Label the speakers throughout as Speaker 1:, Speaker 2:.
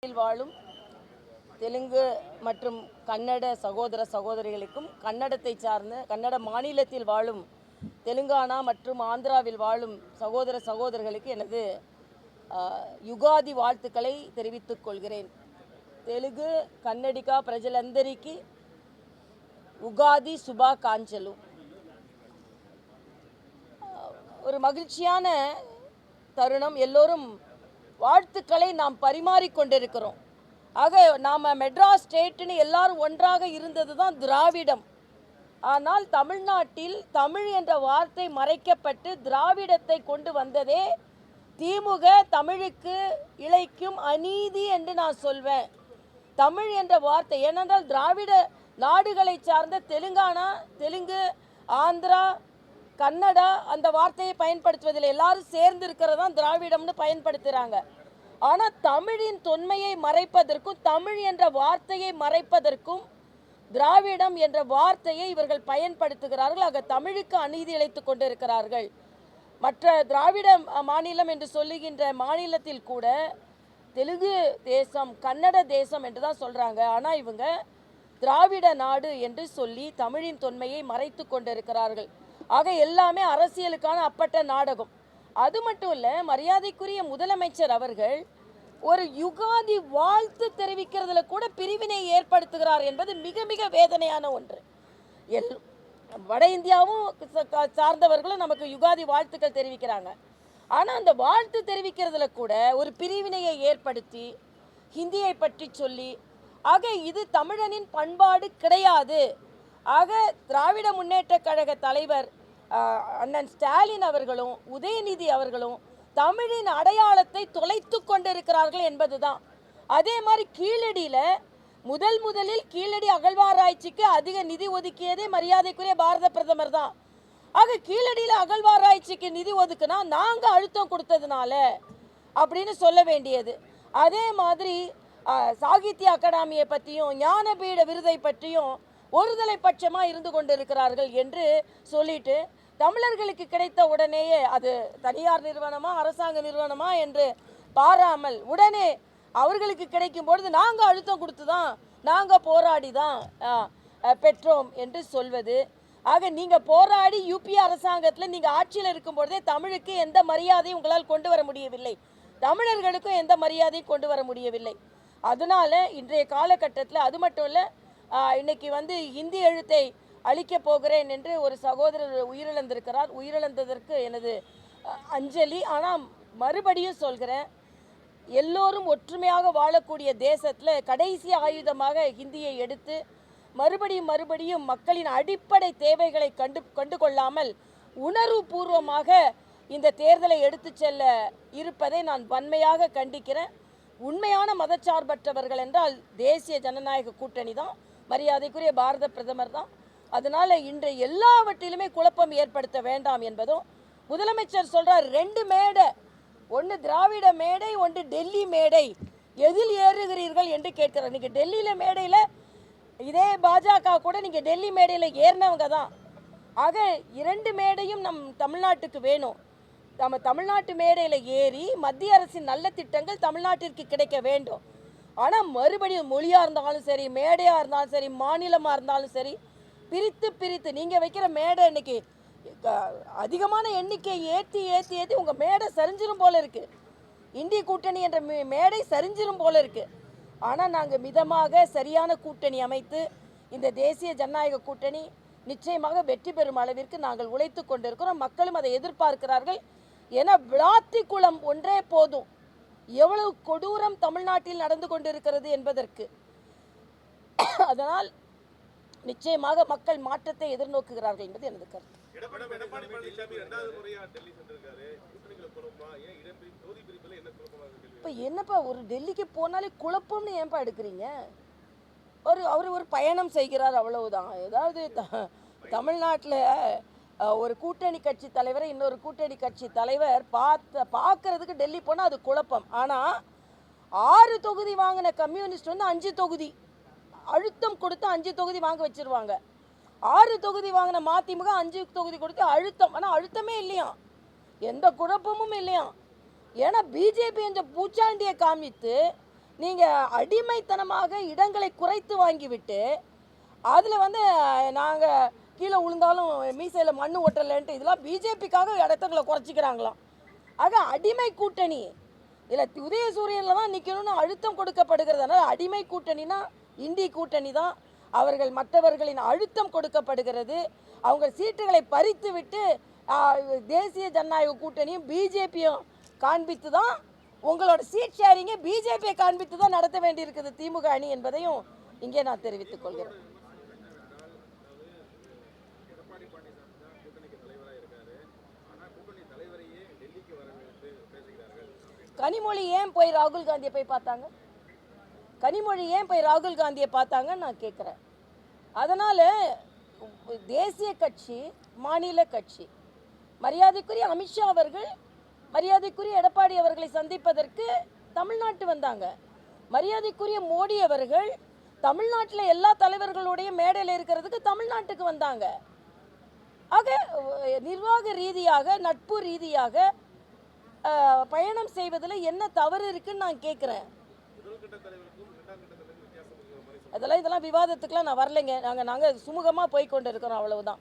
Speaker 1: வாழும் தெலுங்கு மற்றும் கன்னட சகோதர சகோதரிகளுக்கும் கன்னடத்தை சார்ந்த கன்னட மாநிலத்தில் வாழும் தெலுங்கானா மற்றும் ஆந்திராவில் வாழும் சகோதர சகோதரர்களுக்கு எனது யுகாதி வாழ்த்துக்களை தெரிவித்துக் கொள்கிறேன். తెలుగు కన్నడిక ప్రజలందరికీ உகாதி சுபாகாஞ்சலு. ஒரு மகிழ்ச்சியான தருணம். எல்லோரும் வாழ்த்துக்களை நாம் பரிமாறிக்கொண்டிருக்கிறோம். ஆக நாம் மெட்ராஸ் ஸ்டேட்னு எல்லாரும் ஒன்றாக இருந்தது தான் திராவிடம். ஆனால் தமிழ்நாட்டில் தமிழ் என்ற வார்த்தை மறைக்கப்பட்டு திராவிடத்தை கொண்டு வந்ததே திமுக. தமிழுக்கு இழைக்கும் அநீதி என்று நான் சொல்வேன். தமிழ் என்ற வார்த்தை ஏனென்றால் திராவிட நாடுகளை சார்ந்த தெலுங்கானா, தெலுங்கு, ஆந்திரா, கன்னடா அந்த வார்த்தையை பயன்படுத்துவதில் எல்லாரும் சேர்ந்து இருக்கிறதா திராவிடம்னு பயன்படுத்துகிறாங்க. ஆனால் தமிழின் தொன்மையை மறைப்பதற்கும் தமிழ் என்ற வார்த்தையை மறைப்பதற்கும் திராவிடம் என்ற வார்த்தையை இவர்கள் பயன்படுத்துகிறார்கள். ஆக தமிழுக்கு அநீதி இழைத்து கொண்டிருக்கிறார்கள். மற்ற திராவிட மாநிலம் என்று சொல்லுகின்ற மாநிலத்தில் கூட தெலுங்கு தேசம், கன்னட தேசம் என்று தான் சொல்கிறாங்க. ஆனால் இவங்க திராவிட நாடு என்று சொல்லி தமிழின் தொன்மையை மறைத்து கொண்டிருக்கிறார்கள். ஆக எல்லாமே அரசியலுக்கான அப்பட்ட நாடகம். அது மட்டும் இல்லை, மரியாதைக்குரிய முதலமைச்சர் அவர்கள் ஒரு யுகாதி வாழ்த்து தெரிவிக்கிறதுல கூட பிரிவினை ஏற்படுத்துகிறார் என்பது மிக மிக வேதனையான ஒன்று. வட இந்தியாவும் சார்ந்தவர்களும் நமக்கு யுகாதி வாழ்த்துக்கள் தெரிவிக்கிறாங்க. ஆனால் அந்த வாழ்த்து தெரிவிக்கிறதுல கூட ஒரு பிரிவினையை ஏற்படுத்தி ஹிந்தியை பற்றி சொல்லி, ஆக இது தமிழனின் பண்பாடு கிடையாது. ஆக திராவிட முன்னேற்ற கழக தலைவர் அண்ணன் ஸ்டாலின் அவர்களும் உதயநிதி அவர்களும் தமிழின் அடையாளத்தை தொலைத்து கொண்டிருக்கிறார்கள் என்பதுதான். அதே மாதிரி கீழடியில் முதலில் கீழடி அகழ்வாராய்ச்சிக்கு அதிக நிதி ஒதுக்கியதே மரியாதைக்குரிய பாரத பிரதமர் தான். ஆக கீழடியில் அகழ்வாராய்ச்சிக்கு நிதி ஒதுக்குனா நாங்கள் அழுத்தம் கொடுத்ததுனால அப்படின்னு சொல்ல வேண்டியது. அதே மாதிரி சாகித்ய அகாடமியை பற்றியும் ஞானபீட விருதை பற்றியும் ஒருதலை பட்சமாக இருந்து கொண்டிருக்கிறார்கள் என்று சொல்லிட்டு தமிழர்களுக்கு கிடைத்த உடனேயே அது தனியார் நிறுவனமா அரசாங்க நிறுவனமா என்று பாராமல் உடனே அவர்களுக்கு கிடைக்கும் பொழுது நாங்கள் அழுத்தம் கொடுத்து தான் நாங்கள் போராடி தான் பெற்றோம் என்று சொல்வது. ஆக நீங்கள் போராடி யூபி அரசாங்கத்தில் நீங்கள் ஆட்சியில் இருக்கும் பொழுதே தமிழுக்கு எந்த மரியாதையும் உங்களால் கொண்டு வர முடியவில்லை, தமிழர்களுக்கும் எந்த மரியாதையும் கொண்டு வர முடியவில்லை. அதனால இன்றைய காலகட்டத்தில் அது மட்டும் இல்லை, இன்னைக்கு ஹிந்தி எழுத்தை அழிக்கப் போகிறேன் என்று ஒரு சகோதரர் உயிரிழந்திருக்கிறார். உயிரிழந்ததற்கு எனது அஞ்சலி. ஆனால் மறுபடியும் சொல்கிறேன், எல்லோரும் ஒற்றுமையாக வாழக்கூடிய தேசத்தில் கடைசி ஆயுதமாக ஹிந்தியை எடுத்து மறுபடியும் மக்களின் அடிப்படை தேவைகளை கண்டு கொள்ளாமல் உணர்வு பூர்வமாக இந்த தேர்தலை எடுத்து செல்ல இருப்பதை நான் வன்மையாக கண்டிக்கிறேன். உண்மையான மதச்சார்பற்றவர்கள் என்றால் தேசிய ஜனநாயக கூட்டணி தான், மரியாதைக்குரிய பாரத பிரதமர் தான். அதனால் இன்றைய எல்லாவற்றிலுமே குழப்பம் ஏற்படுத்த வேண்டாம் என்பதும் முதலமைச்சர் சொல்கிறார். 2 மேடை, ஒன்று திராவிட மேடை, ஒன்று டெல்லி மேடை, எதில் ஏறுகிறீர்கள் என்று கேட்கிறார். நீங்கள் டெல்லியில் மேடையில் இதே பாஜக கூட நீங்கள் டெல்லி மேடையில் ஏறினவங்க தான். ஆக 2 மேடையும் நம் தமிழ்நாட்டுக்கு வேணும். நம்ம தமிழ்நாட்டு மேடையில் ஏறி மத்திய அரசின் நல்ல திட்டங்கள் தமிழ்நாட்டிற்கு கிடைக்க வேண்டும். ஆனால் மறுபடியும் மொழியாக இருந்தாலும் சரி, மேடையாக இருந்தாலும் சரி, மாநிலமாக இருந்தாலும் சரி, பிரித்து நீங்கள் வைக்கிற மேடை இன்னைக்கு அதிகமான எண்ணிக்கை ஏற்றி உங்கள் மேடை சரிஞ்சிரும் போல இருக்குது. இந்திய கூட்டணி என்ற மேடை சரிஞ்சிரும் போல இருக்குது. ஆனால் நாங்கள் மிதமாக சரியான கூட்டணி அமைத்து இந்த தேசிய ஜனநாயக கூட்டணி நிச்சயமாக வெற்றி பெறும் அளவிற்கு நாங்கள் உழைத்து கொண்டிருக்கிறோம். மக்களும் அதை எதிர்பார்க்கிறார்கள். ஏன்னா விளாத்திக்குளம் ஒன்றே போதும் எவ்வளவு கொடூரம் தமிழ்நாட்டில் நடந்து கொண்டிருக்கிறது என்பதற்கு. அதனால் நிச்சயமாக மக்கள் மாற்றத்தை எதிர்நோக்குகிறார்கள் என்பது எனது கருத்து. இப்போ என்னப்பா ஒரு டெல்லிக்கு போனாலே குழப்பம்னு ஏன்பா எடுக்கிறீங்க? அவர் ஒரு பயணம் செய்கிறார், அவ்வளவுதான். ஏதாவது தமிழ்நாட்டில் ஒரு கூட்டணி கட்சி தலைவரை இன்னொரு கூட்டணி கட்சி தலைவர் பார்க்கறதுக்கு டெல்லி போனால் அது குழப்பம். ஆனால் 6 தொகுதி வாங்கின கம்யூனிஸ்ட் 5 தொகுதி அழுத்தம் கொடுத்து 5 தொகுதி வாங்க வச்சிருவாங்க. 6 தொகுதி வாங்கின மதிமுக 5 தொகுதி கொடுத்து அழுத்தம். ஆனால் அழுத்தமே இல்லையா, எந்த குழப்பமும் இல்லையா. ஏன்னா பிஜேபி என்ற பூச்சாண்டியை காமித்து நீங்கள் அடிமைத்தனமாக இடங்களை குறைத்து வாங்கிவிட்டு அதில் வந்து நாங்கள் கீழே விழுந்தாலும் மீசையில் மண் ஒட்டலைன்ட்டு இதெல்லாம் பிஜேபிக்காக இடத்துங்களை குறைச்சிக்கிறாங்களாம். ஆக அடிமை கூட்டணி இல்லை உதயசூரியனில் தான் நிற்கணும்னு அழுத்தம் கொடுக்கப்படுகிறது. அதனால் அடிமை கூட்டணினா இந்தி கூட்டணி தான். அவர்கள் மற்றவர்களின் அழுத்தம் கொடுக்கப்படுகிறது. அவங்க சீட்டுகளை பறித்து விட்டு தேசிய ஜனநாயக கூட்டணியும் பிஜேபியும் காண்பித்து தான் உங்களோட சீட் ஷேரிங்கை பிஜேபியை காண்பித்து தான் நடத்த வேண்டியிருக்குது திமுக அணி என்பதையும் இங்கே நான் தெரிவித்துக் கொள்கிறேன். கனிமொழி ஏன் போய் ராகுல் காந்தியை போய் பார்த்தாங்க? கனிமொழி ஏன் போய் ராகுல் காந்தியை பார்த்தாங்கன்னு நான் கேட்குறேன். அதனால் தேசிய கட்சி, மாநில கட்சி, மரியாதைக்குரிய அமித்ஷா அவர்கள், மரியாதைக்குரிய எடப்பாடி அவர்களை சந்திப்பதற்கு தமிழ்நாட்டு வந்தாங்க. மரியாதைக்குரிய மோடி அவர்கள் தமிழ்நாட்டில் எல்லா தலைவர்களுடைய மேடையில் இருக்கிறதுக்கு தமிழ்நாட்டுக்கு வந்தாங்க. ஆக நிர்வாக ரீதியாக, நட்பு ரீதியாக பயணம் செய்வதில் என்ன தவறு இருக்குன்னு நான் கேட்குறேன். இதெல்லாம் விவாதத்துக்குலாம் நான் வரலைங்க. நாங்கள் சுமூகமாக போய் கொண்டு இருக்கிறோம், அவ்வளவுதான்.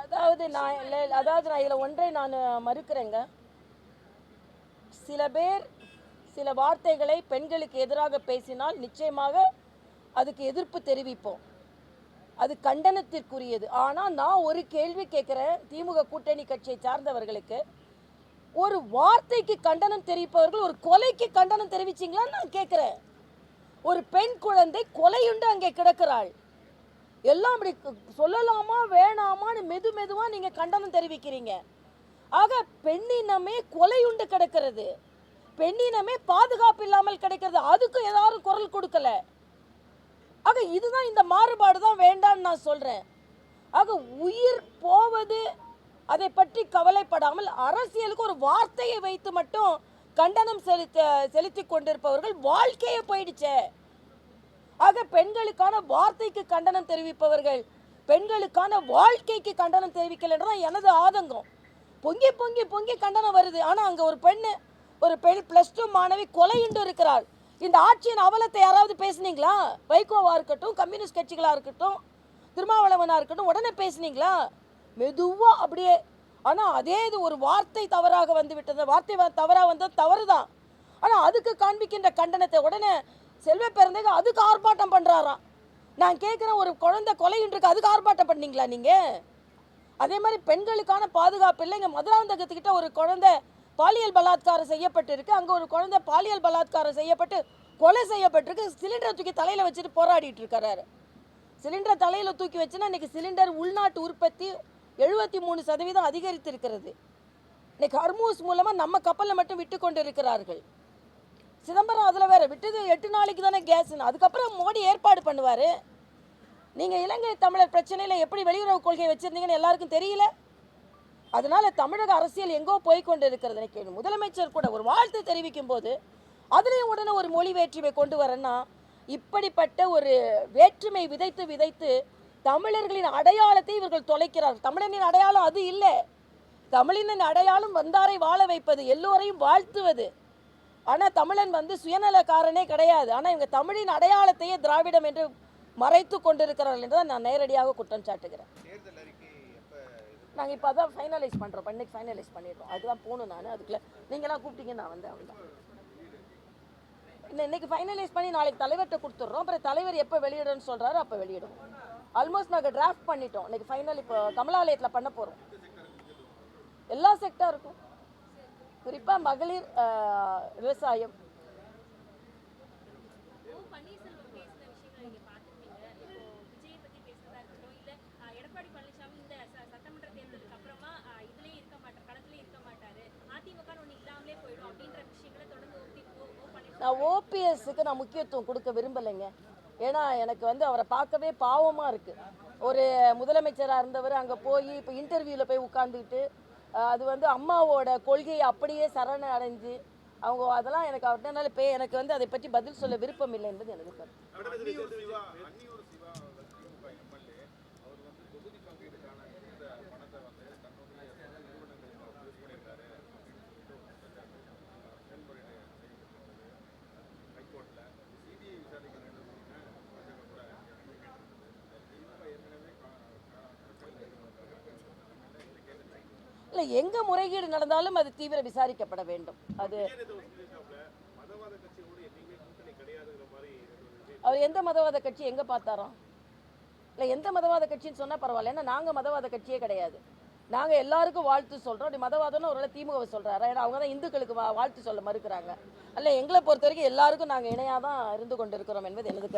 Speaker 1: அதாவது நான் இதில் ஒன்றை நான் மறுக்கிறேங்க. சில பேர் சில வார்த்தைகளை பெண்களுக்கு எதிராக பேசினால் நிச்சயமாக அதுக்கு எதிர்ப்பு தெரிவிப்போம், அது கண்டனத்திற்குரியது. ஆனால் நான் ஒரு கேள்வி கேட்குறேன் திமுக கூட்டணி கட்சியை சார்ந்தவர்களுக்கு. ஒரு வார்த்தைக்கு கண்டனம் தெரிவிப்பவர்கள் ஒரு கொலைக்கு கண்டனம் தெரிவிச்சிங்களான்னு நான் கேட்குறேன். ஒரு பெண் குழந்தை கொலையுண்டு அங்கே கிடக்கிறாள். எல்லாம் அப்படி சொல்லலாமா வேணாமான்னு மெதுவாக நீங்கள் கண்டனம் தெரிவிக்கிறீங்க. ஆக பெண்ணினமே கொலையுண்டு கிடக்கிறது, பெண்ணினமே பாதுகாப்பு இல்லாமல் கிடைக்கிறது. அதுக்கு எல்லாரும் குரல் கொடுக்கல. ஆக இதுதான், இந்த மாறுபாடு தான் வேண்டான்னு நான் சொல்கிறேன். ஆக உயிர் போவது அதை பற்றி கவலைப்படாமல் அரசியலுக்கு ஒரு வார்த்தையை வைத்து மட்டும் கண்டனம் செலுத்தி கொண்டிருப்பவர்கள் வாழ்க்கையே போயிடுச்சே. ஆக பெண்களுக்கான வார்த்தைக்கு கண்டனம் தெரிவிப்பவர்கள் பெண்களுக்கான வாழ்க்கைக்கு கண்டனம் தெரிவிக்கலைன்றதான் எனது ஆதங்கம். பொங்கி பொங்கி பொங்கி கண்டனம் வருது. ஆனால் அங்கே ஒரு பெண் +2 மாணவி கொலையுண்டு இருக்கிறாள். இந்த ஆட்சியின் அவலத்தை யாராவது பேசுனீங்களா? வைகோவா இருக்கட்டும், கம்யூனிஸ்ட் கட்சிகளாக இருக்கட்டும், திருமாவளவனாக இருக்கட்டும், உடனே பேசுனீங்களா? மெதுவாக அப்படியே. ஆனால் அதே இது ஒரு வார்த்தை தவறாக வந்து விட்டது. வார்த்தை தவறாக வந்தது தவறு தான். ஆனால் அதுக்கு காண்பிக்கின்ற கண்டனத்தை உடனே செல்வ பிறந்தது அதுக்கு ஆர்ப்பாட்டம் பண்ணுறாராம். நான் கேட்குறேன், ஒரு குழந்தை கொலையுன்றிருக்கு, அதுக்கு ஆர்ப்பாட்டம் பண்ணீங்களா நீங்கள்? அதே மாதிரி பெண்களுக்கான பாதுகாப்பு இல்லை. இங்கே மதுராந்தகத்துக்கிட்ட ஒரு குழந்தை பாலியல் பலாத்காரம் செய்யப்பட்டிருக்கு. அங்கே ஒரு குழந்தை பாலியல் பலாத்காரம் செய்யப்பட்டு கொலை செய்யப்பட்டிருக்கு. சிலிண்டரை தூக்கி தலையில் வச்சுட்டு போராடிட்டு இருக்கிறாரு. சிலிண்டரை தலையில் தூக்கி வச்சுன்னா இன்றைக்கி சிலிண்டர் உள்நாட்டு உற்பத்தி 73% அதிகரித்திருக்கிறது. இன்றைக்கி ஹர்மூஸ் மூலமாக நம்ம கப்பலில் மட்டும் விட்டு கொண்டு இருக்கிறார்கள். சிதம்பரம் அதில் வேறு விட்டது 8 நாளைக்கு தானே கேஸ்ன்னு. அதுக்கப்புறம் மோடி ஏற்பாடு பண்ணுவார். நீங்கள் இலங்கை தமிழர் பிரச்சனையில் எப்படி வெளியுறவு கொள்கையை வச்சுருந்தீங்கன்னு எல்லாருக்கும் தெரியல. அதனால் தமிழக அரசியல் எங்கோ போய்கொண்டு இருக்கிறது. எனக்கு முதலமைச்சர் கூட ஒரு வாழ்த்து தெரிவிக்கும் போது அதுலேயும் உடனே ஒரு மொழி வேற்றுமை கொண்டு வரேன்னா, இப்படிப்பட்ட ஒரு வேற்றுமை விதைத்து தமிழர்களின் அடையாளத்தை இவர்கள் தொலைக்கிறார்கள். தமிழனின் அடையாளம் அது இல்லை. தமிழினின் அடையாளம் வந்தாரை வாழ வைப்பது, எல்லோரையும் வாழ்த்துவது. ஆனால் தமிழன் சுயநலக்காரனே கிடையாது. ஆனால் இவங்க தமிழின் அடையாளத்தையே திராவிடம் என்று மறைத்து கொண்டிருக்கிறார்கள் என்று தான் நான் நேரடியாக குற்றம் சாட்டுகிறேன். நாங்கள் இப்போ அதான் ஃபைனலைஸ் பண்ணுறோம். இன்னைக்கு ஃபைனலைஸ் பண்ணிடுறோம். அதுதான் போகணும். நான் அதுக்குள்ளே நீங்களாம் கூப்பிட்டீங்க, நான் வந்தேன். அவன்தான் இன்னைக்கு ஃபைனலைஸ் பண்ணி நாளைக்கு தலைவர்கிட்ட கொடுத்துட்றோம். அப்புறம் தலைவர் எப்போ வெளியிடணும்னு சொல்கிறாரு அப்போ வெளியிடுவோம். ஆல்மோஸ்ட் நாங்கள் டிராஃப்ட் பண்ணிட்டோம். இன்னைக்கு ஃபைனல் இப்போ கமலாலயத்தில் பண்ண போகிறோம். எல்லா செக்டாருக்கும், குறிப்பாக மகளிர், விவசாயம். நான் ஓபிஎஸ்க்கு நான் முக்கியத்துவம் கொடுக்க விரும்பலைங்க. ஏன்னா எனக்கு அவரை பார்க்கவே பாவமாக இருக்குது. ஒரு முதலமைச்சராக இருந்தவர் அங்கே போய் இப்போ இன்டர்வியூவில் போய் உட்காந்துக்கிட்டு அது அம்மாவோட கொள்கையை அப்படியே சரண அடைஞ்சு அவங்க அதெல்லாம் எனக்கு அவர்கிட்ட எனக்கு அதை பற்றி பதில் சொல்ல விருப்பம் இல்லை என்பது எனக்கு கருத்து.
Speaker 2: அன்னியூர் சிவா அவர் திமுக எம்எல்ஏ அவர் வந்து தொகுதி பங்கீடுக்கான இந்த பணத்தை வந்து தன்னுடைய நிறுவனங்களுக்கு யூஸ் பண்ணியிருக்காரு அப்படின்னு சொல்லிட்டு செயல்முறை செய்யப்பட்டது ஹைகோர்ட்ல சிபிஐ விசாரிக்க வேண்டும் அப்படின்னு பாஜக கூட திமுக ஏற்கனவே
Speaker 1: இல்லை, எங்கே முறைகேடு நடந்தாலும் அது தீவிர விசாரிக்கப்பட வேண்டும். அது
Speaker 2: மதவாத கட்சியோடு என்னைக்குமே கூட்டணி கிடையாதுங்கிற மாதிரி
Speaker 1: அவர் எந்த மதவாத கட்சி எங்கே பார்த்தாரோ? இல்லை, எந்த மதவாத கட்சின்னு சொன்னால் பரவாயில்ல. ஏன்னா நாங்கள் மதவாத கட்சியே கிடையாது. நாங்கள் எல்லாருக்கும் வாழ்த்து சொல்கிறோம். அப்படி மதவாதம்னு ஒரு திமுகவை சொல்கிறாரா? ஏன்னா அவங்க தான் இந்துக்களுக்கு வாழ்த்து சொல்ல மறுக்கிறாங்க. அல்ல, எங்களை பொறுத்த வரைக்கும் எல்லாருக்கும் நாங்கள் இணையாக தான் இருந்து கொண்டு இருக்கிறோம் என்பது எனது